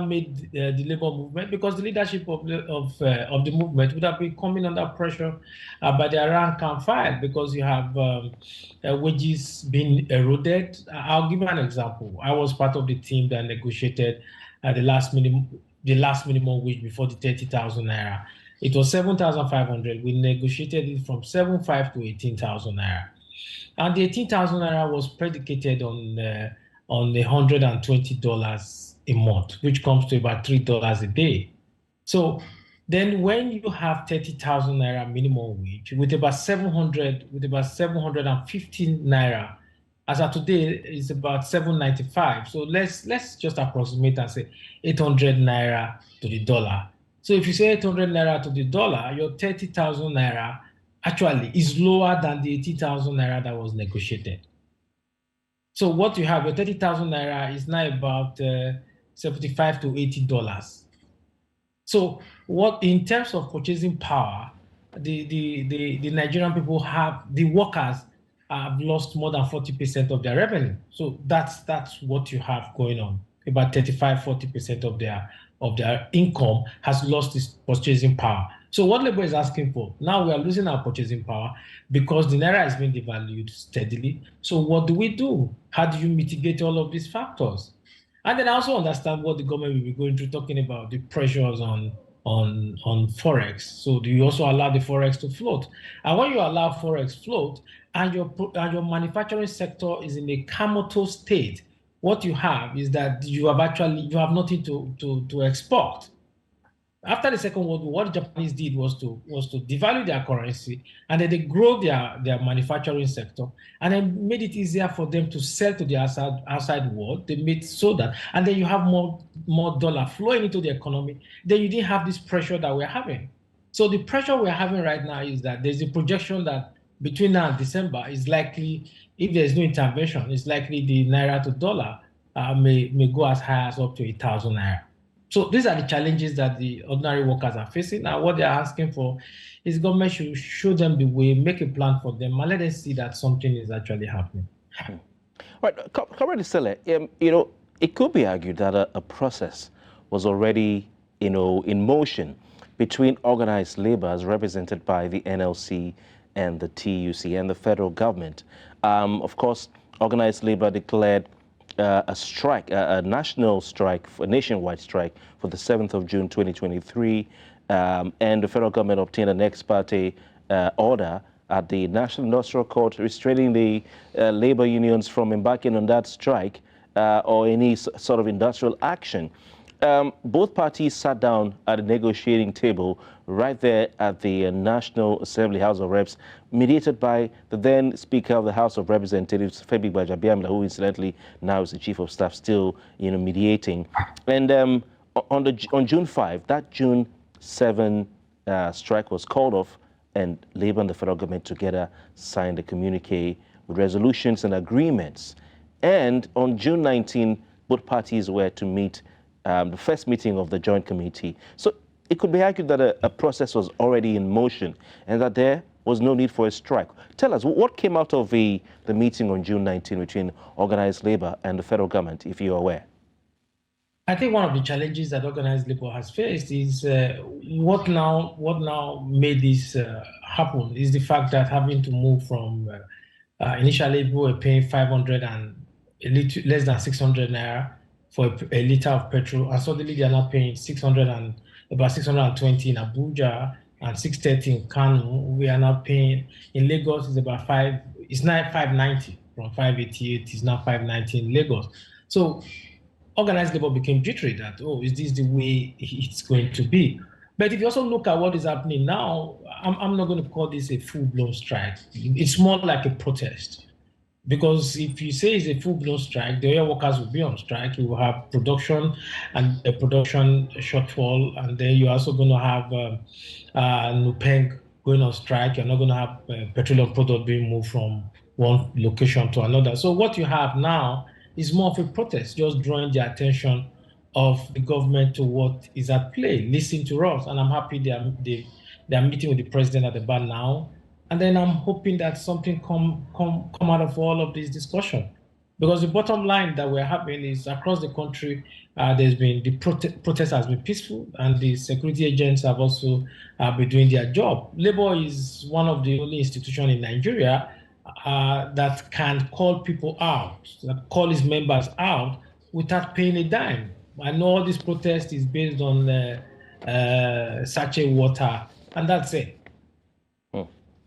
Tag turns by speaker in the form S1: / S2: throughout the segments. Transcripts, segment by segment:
S1: made the labor movement, because the leadership of the movement would have been coming under pressure by their rank and file, because you have wages being eroded. I'll give you an example. I was part of the team that negotiated the last minimum wage before the 30,000 naira. It was 7,500. We negotiated it from 7,500 to 18,000 naira, and the 18,000 naira was predicated on $120 a month, which comes to about $3 a day. So then when you have 30,000 naira minimum wage with about 715 naira, as of today it's about 795. So let's just approximate and say 800 naira to the dollar. So if you say 800 naira to the dollar, your 30,000 naira actually is lower than the 80,000 naira that was negotiated. So what you have, your 30,000 naira is now about $75 to $80. So what, in terms of purchasing power, the Nigerian people the workers have lost more than 40% of their revenue. So that's what you have going on. About 35–40% of their income has lost its purchasing power. So what Labour is asking for, now we are losing our purchasing power because the naira has been devalued steadily. So what do? How do you mitigate all of these factors? And then I also understand what the government will be going through, talking about the pressures on forex. So do you also allow the forex to float? And when you allow forex float and your manufacturing sector is in a comatose state, what you have is that you have nothing to export. After the Second World War, what the Japanese did was to devalue their currency, and then they grow their manufacturing sector, and then made it easier for them to sell to the outside world. They made so that, and then you have more dollar flowing into the economy. Then you didn't have this pressure that we're having. So the pressure we're having right now is that there's a projection that between now and December is likely, if there's no intervention, it's likely the naira to dollar may go as high as up to 1,000 naira. So these are the challenges that the ordinary workers are facing. And what they're asking for is government should show them the way, make a plan for them, and let them see that something is actually happening.
S2: Right, Comrade Sele, it could be argued that a process was already, in motion between organized labor as represented by the NLC and the TUC and the federal government. Of course, organized labor declared a strike, a national strike, a nationwide strike for the 7th of June 2023, and the federal government obtained an ex parte order at the National Industrial Court restraining the labor unions from embarking on that strike or any sort of industrial action. Both parties sat down at a negotiating table right there at the National Assembly House of Reps, mediated by the then Speaker of the House of Representatives, Femi Gbajabiamila, who incidentally now is the Chief of Staff, still mediating. And on June 5, that June 7 strike was called off, and Labour and the federal government together signed a communique with resolutions and agreements. And on June 19, both parties were to meet the first meeting of the Joint Committee. So it could be argued that a process was already in motion and that there was no need for a strike. Tell us, what came out of the meeting on June 19 between organized labor and the federal government, if you're aware?
S1: I think one of the challenges that organized labor has faced is what now made this happen is the fact that having to move from initially we were paying 500 and a little less than 600 naira for a liter of petrol, and suddenly they are now paying about 620 in Abuja and 630 in Kano. We are now paying in Lagos is about it's now 590 from 588. It's now 590 in Lagos. So organized labor became jittery that, is this the way it's going to be? But if you also look at what is happening now, I'm not going to call this a full-blown strike. It's more like a protest. Because if you say it's a full-blown strike, the oil workers will be on strike. You will have production and a production shortfall, and then you're also going to have NUPEG going on strike. You're not going to have petroleum product being moved from one location to another. So what you have now is more of a protest, just drawing the attention of the government to what is at play. Listen to us, and I'm happy they are meeting with the president at the bar now. And then I'm hoping that something come out of all of this discussion. Because the bottom line that we're having is across the country, there's been the protest has been peaceful, and the security agents have also been doing their job. Labor is one of the only institutions in Nigeria that can call people out, that call its members out without paying a dime. I know all this protest is based on sachet water, and that's it.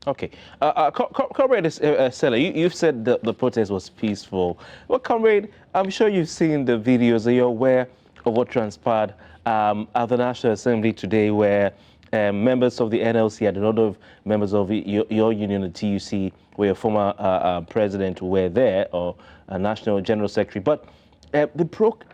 S2: Okay. Comrade Sela, you've said the protest was peaceful. Well, Comrade, I'm sure you've seen the videos. Are you aware of what transpired at the National Assembly today, where members of the NLC and a lot of members of your union, the TUC, where your former president were there, or a National General Secretary, but they broke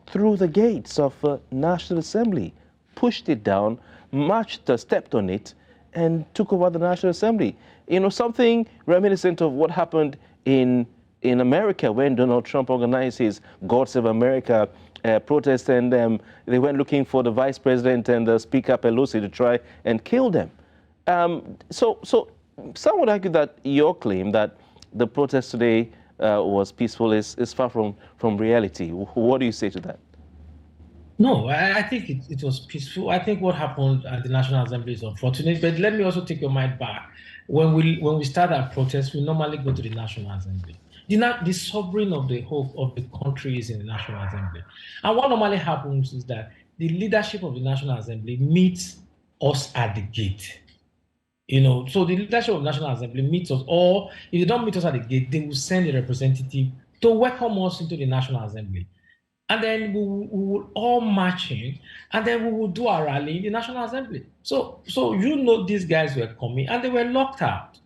S2: through the gates of National Assembly, pushed it down, marched, stepped on it, and took over the National Assembly. You know, something reminiscent of what happened in America when Donald Trump organized his God Save America protest, and they went looking for the Vice President and the Speaker Pelosi to try and kill them. So some would argue that your claim that the protest today was peaceful is far from reality. What do you say to that?
S1: No, I think it was peaceful. I think what happened at the National Assembly is unfortunate, but let me also take your mind back. When we start our protest, we normally go to the National Assembly. The sovereign of the whole of the country is in the National Assembly. And what normally happens is that the leadership of the National Assembly meets us at the gate. You know, so the leadership of the National Assembly meets us, or if they don't meet us at the gate, they will send a representative to welcome us into the National Assembly. And then we will all march in, and then we will do our rally in the National Assembly. So you know these guys were coming, and they were locked out.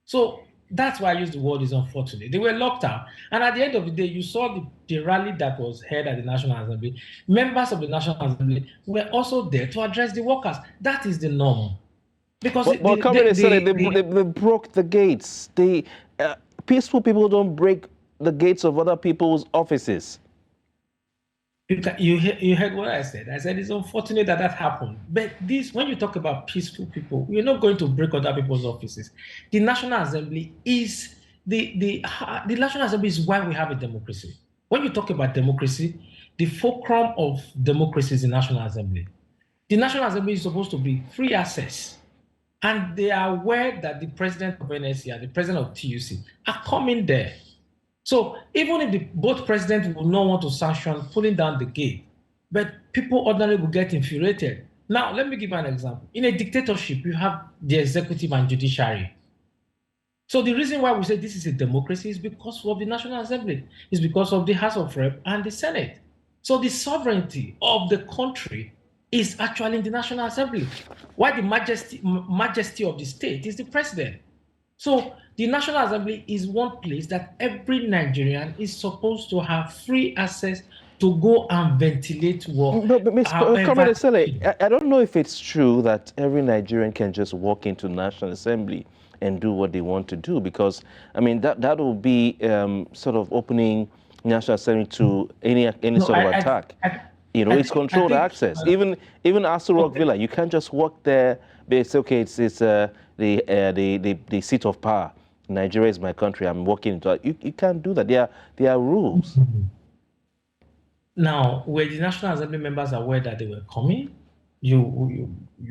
S1: So that's why I use the word is unfortunate. They were locked out. And at the end of the day, you saw the rally that was held at the National Assembly. Members of the National Assembly were also there to address the workers. That is the norm. Because
S2: they broke the gates. Peaceful people don't break the gates of other people's offices.
S1: You heard what I said. I said it's unfortunate that happened. But when you talk about peaceful people, we're not going to break other people's offices. The National Assembly is the National Assembly is why we have a democracy. When you talk about democracy, the fulcrum of democracy is the National Assembly. The National Assembly is supposed to be free access. And they are aware that the president of NSC and the president of TUC are coming there. So even if both presidents will not want to sanction pulling down the gate, but people ordinarily will get infuriated. Now, let me give you an example. In a dictatorship, you have the executive and judiciary. So the reason why we say this is a democracy is because of the National Assembly, is because of the House of Rep and the Senate. So the sovereignty of the country is actually in the National Assembly, while the majesty of the state is the president. So the National Assembly is one place that every Nigerian is supposed to have free access to go and ventilate work.
S2: But Comrade Sele, I don't know if it's true that every Nigerian can just walk into the National Assembly and do what they want to do, because I mean that will be sort of opening National Assembly to any sort of attack. It's controlled access. Even Aso Rock Villa, you can't just walk there. It's okay. It's the seat of power. Nigeria is my country. I'm walking into it. You can't do that. There are rules.
S1: Now, were the National Assembly members aware that they were coming? You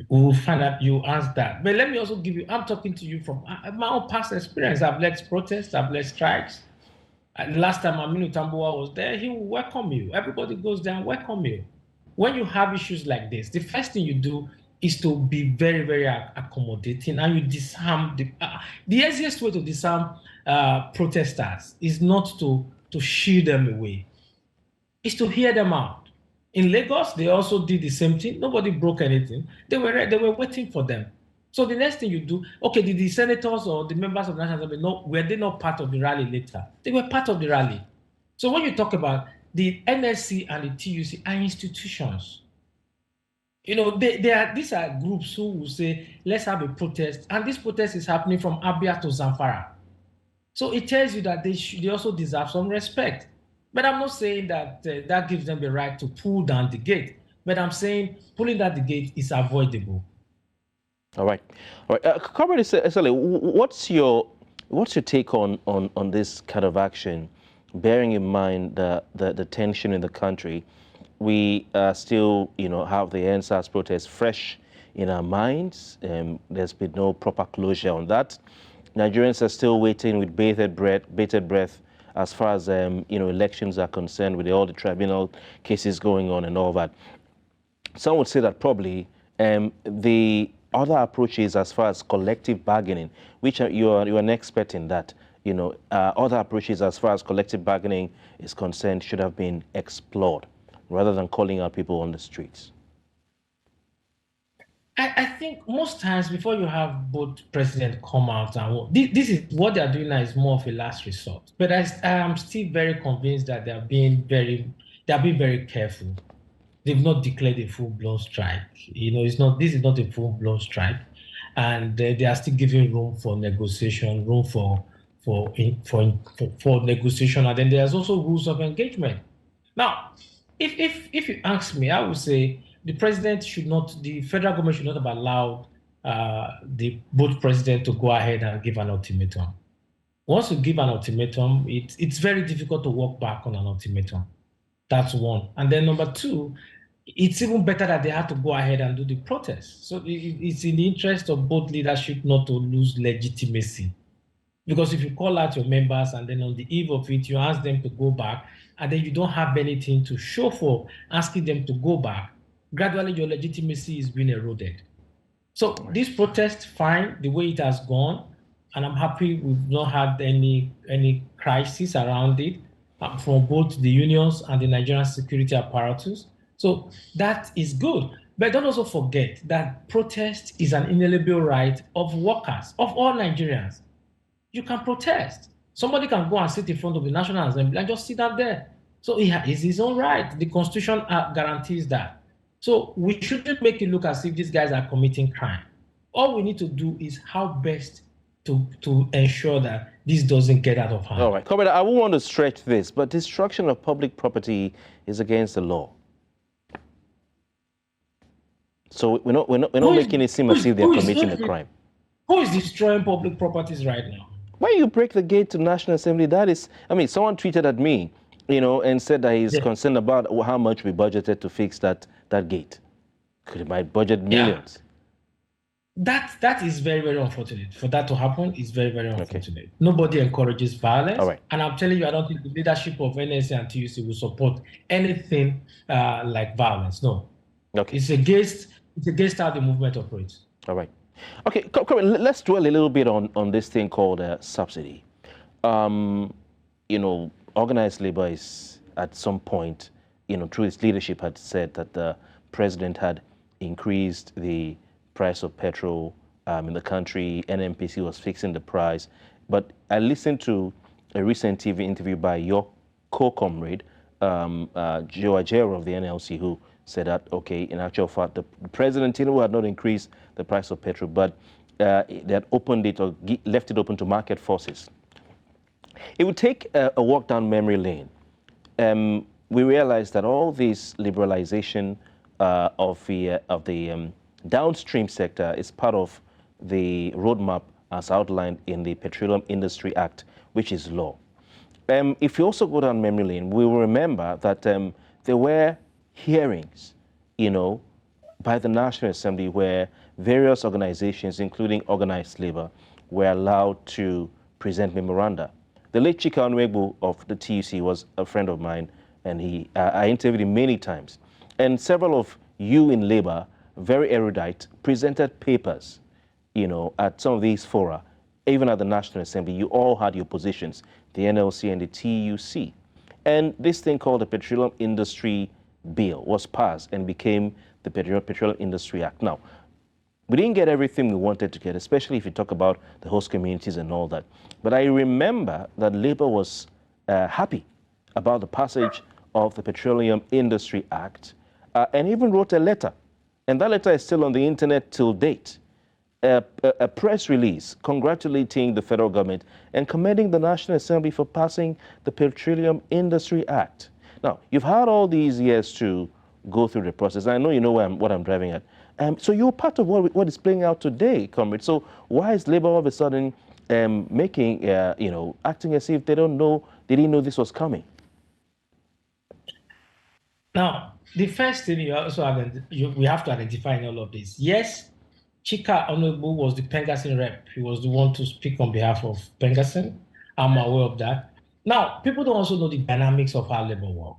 S1: will find out. You ask that. But let me also give you. I'm talking to you from my own past experience. I've led protests. I've led strikes. Last time Aminu Tambuwa was there, he will welcome you. Everybody goes there and welcome you. When you have issues like this, the first thing you do is to be very, very accommodating, and you disarm the easiest way to disarm protesters is not to shoo them away. It's to hear them out. In Lagos, they also did the same thing. Nobody broke anything. They were waiting for them. So the next thing you do, okay, did the senators or the members of the National Assembly were they not part of the rally later? They were part of the rally. So when you talk about the NSC and the TUC are institutions. These are groups who will say, let's have a protest, and this protest is happening from Abia to Zamfara. So it tells you that they also deserve some respect. But I'm not saying that that gives them the right to pull down the gate. But I'm saying pulling down the gate is avoidable.
S2: All right. Comrade Sele, what's your take on this kind of action bearing in mind the tension in the country, we still, have the NSAS protest fresh in our minds. There's been no proper closure on that. Nigerians are still waiting with bated breath as far as, elections are concerned, with all the tribunal cases going on and all that. Some would say that probably the other approaches as far as collective bargaining, which you're an expert in that, other approaches as far as collective bargaining is concerned should have been explored rather than calling out people on the streets.
S1: I think most times before you have both presidents come out and this is what they are doing now is more of a last resort. But I am still very convinced that they are being very careful. They've not declared a full-blown strike. This is not a full-blown strike, and they are still giving room for negotiation, room for negotiation, and then there's also rules of engagement. Now, if you ask me, I would say the federal government should not have allowed both presidents to go ahead and give an ultimatum. Once you give an ultimatum, it's very difficult to walk back on an ultimatum. That's one. And then number two, it's even better that they had to go ahead and do the protest. So it's in the interest of both leadership not to lose legitimacy. Because if you call out your members and then on the eve of it, you ask them to go back, and then you don't have anything to show for asking them to go back, gradually your legitimacy is being eroded. So this protest, fine, the way it has gone, and I'm happy we've not had any crisis around it from both the unions and the Nigerian security apparatus. So that is good. But don't also forget that protest is an inalienable right of workers, of all Nigerians. You can protest. Somebody can go and sit in front of the National Assembly and just sit down there. So it's his own right. The Constitution guarantees that. So we shouldn't make it look as if these guys are committing crime. All we need to do is how best to ensure that this doesn't get out of hand.
S2: All right, Comrade, I won't want to stretch this, but destruction of public property is against the law. So we're not making it seem as if they're committing a crime.
S1: Who is destroying public properties right now?
S2: When you break the gate to National Assembly, that is, someone tweeted at me, and said that he's concerned about how much we budgeted to fix that gate. Could it might budget millions?
S1: That is very, very unfortunate. For that to happen is very, very unfortunate. Okay. Nobody encourages violence. All right. And I'm telling you, I don't think the leadership of NSA and TUC will support anything like violence. No. Okay. It's against how the movement operates.
S2: All right. Okay, let's dwell a little bit on this thing called subsidy. Organized labor is at some point, through its leadership, had said that the president had increased the price of petrol in the country. NNPC was fixing the price. But I listened to a recent TV interview by your co-comrade, Joe Ajero of the NLC, who said that, okay, in actual fact, the President Tinubu had not increased the price of petrol, but they had opened it or left it open to market forces. It would take a walk down memory lane. We realized that all this liberalization of the downstream sector is part of the roadmap as outlined in the Petroleum Industry Act, which is law. If you also go down memory lane, we will remember that there were hearings, by the National Assembly where various organizations, including organized labor, were allowed to present memoranda. The late Chika Onwegbu of the TUC was a friend of mine, and I interviewed him many times. And several of you in labor, very erudite, presented papers, at some of these fora, even at the National Assembly. You all had your positions, the NLC and the TUC. And this thing called the Petroleum Industry Bill was passed and became the Petroleum Industry Act. Now, we didn't get everything we wanted to get, especially if you talk about the host communities and all that. But I remember that Labour was happy about the passage of the Petroleum Industry Act and even wrote a letter. And that letter is still on the internet till date. A press release congratulating the federal government and commending the National Assembly for passing the Petroleum Industry Act. Now, you've had all these years to go through the process. I know you know what I'm driving at. So you're part of what is playing out today, comrade. So why is Labour all of a sudden acting as if they don't know Did he know this was coming?
S1: Now, the first thing you also we have to identify in all of this. Yes, Chika Honorable was the Pengassin rep. He was the one to speak on behalf of Pengassin. I'm aware of that. Now, people don't also know the dynamics of how labor work.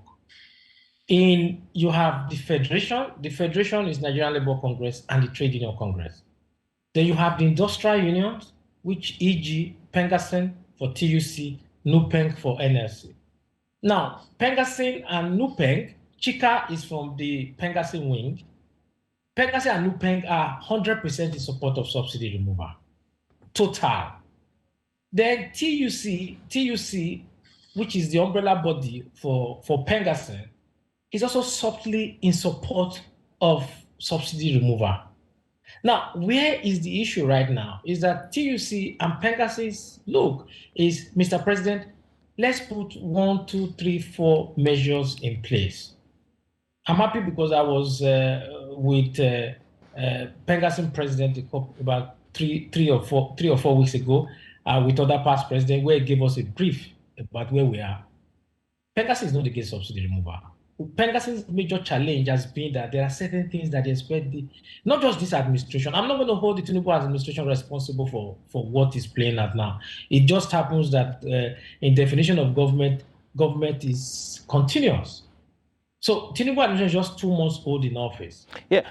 S1: You have the federation. The federation is Nigerian Labour Congress and the Trade Union Congress. Then you have the industrial unions, which e.g. Pengassin for TUC, NUPENG for NLC. Now, Pengassin and NUPENG, Chika is from the Pengassin wing. Pengassin and NUPENG are 100% in support of subsidy removal. Total. Then TUC, which is the umbrella body for Pengassin, is also subtly in support of subsidy removal. Now, where is the issue right now is that TUC and Pengassin's look is, Mr. President, let's put 1, 2, 3, 4 measures in place. I'm happy because I was with Pengassin president about three or four weeks ago with other past presidents, where he gave us a brief about where we are. Pengassin is not against subsidy removal. Pengassin's major challenge has been that there are certain things that they expect, not just this administration. I'm not going to hold the Tinubu administration responsible for what is playing out now. It just happens that in definition of government is continuous. So Tinubu administration is just 2 months old in office.
S2: Yeah,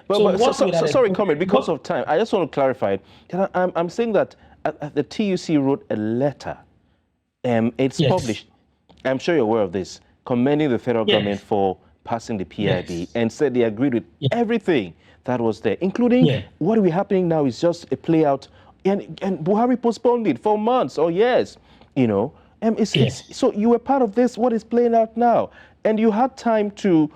S2: sorry, comment, because of time, I just want to clarify. I'm saying that the TUC wrote a letter. It's published. I'm sure you're aware of this, commending the federal government for passing the PIB and said they agreed with everything that was there, including what will be happening now is just a play out. And Buhari postponed it for months or years, you know. So you were part of this, what is playing out now. And you had time to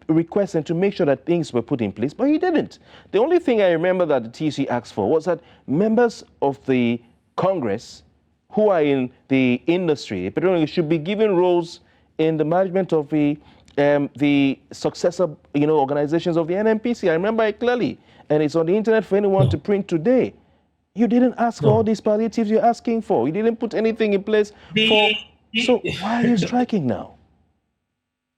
S2: request and to make sure that things were put in place, but you didn't. The only thing I remember that the TUC asked for was that members of the Congress who are in the industry, particularly, should be given roles in the management of the successor, organizations of the NNPC. I remember it clearly, and it's on the internet for anyone to print today. You didn't ask for all these palliatives you're asking for. You didn't put anything in place so why are you striking now?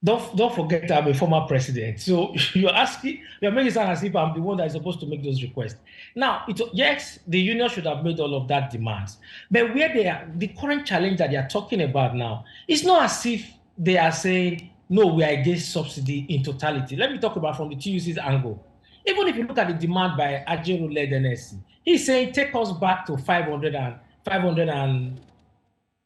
S1: Don't forget I'm a former president. So you're making it sound as if I'm the one that is supposed to make those requests. Now, yes, the union should have made all of that demands. But where the current challenge that they are talking about now, it's not as if they are saying, no, we are against subsidy in totality. Let me talk about from the TUC's angle. Even if you look at the demand by Ajero-led NSC, he's saying take us back to 500 and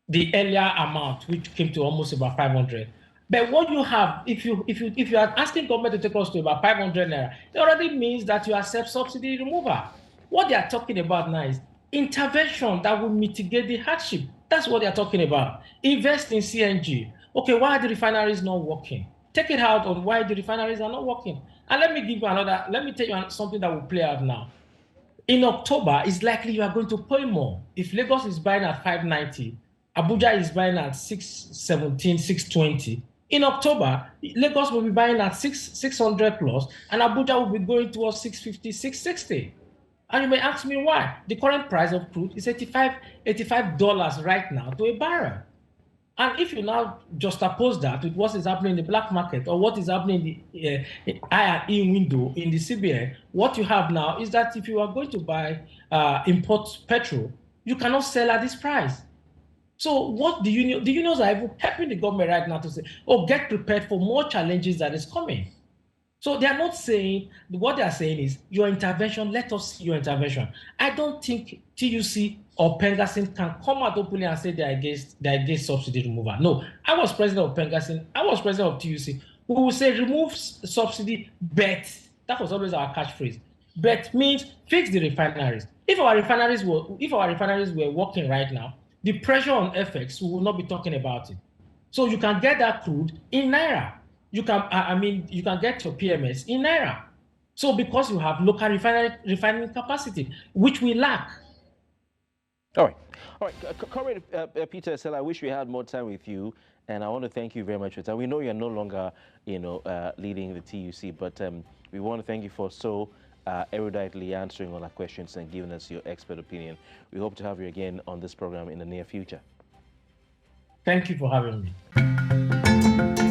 S1: the earlier amount, which came to almost about 500. But what you have, if you are asking government to take us to about 500 naira, it already means that you accept subsidy removal. What they are talking about now is intervention that will mitigate the hardship. That's what they are talking about. Invest in CNG. Okay, why are the refineries not working? Take it out on why the refineries are not working. And let me tell you something that will play out now. In October, it's likely you are going to pay more. If Lagos is buying at 590, Abuja is buying at 617, 620. In October, Lagos will be buying at 600 plus, and Abuja will be going towards 650, 660. And you may ask me why. The current price of crude is $85 right now to a barrel. And if you now juxtapose that with what is happening in the black market or what is happening in the I&E window in the CBN, what you have now is that if you are going to buy import petrol, you cannot sell at this price. So what the unions are even helping the government right now to say, oh, get prepared for more challenges that is coming. So they are not saying, what they are saying is your intervention, let us see your intervention. I don't think TUC or Pengassin can come out openly and say they're against subsidy removal. No, I was president of Pengassin, I was president of TUC. We will say remove subsidy, but that was always our catchphrase. But means fix the refineries. If our refineries were working right now, the pressure on FX, we will not be talking about it. So you can get that crude in naira. You can get your PMS in naira. So because you have local refining capacity, which we lack.
S2: All right. Comrade Peter Essella, I wish we had more time with you, and I want to thank you very much for that. We know you're no longer, leading the TUC, but we want to thank you for so eruditely answering all our questions and giving us your expert opinion. We hope to have you again on this program in the near future.
S1: Thank you for having me.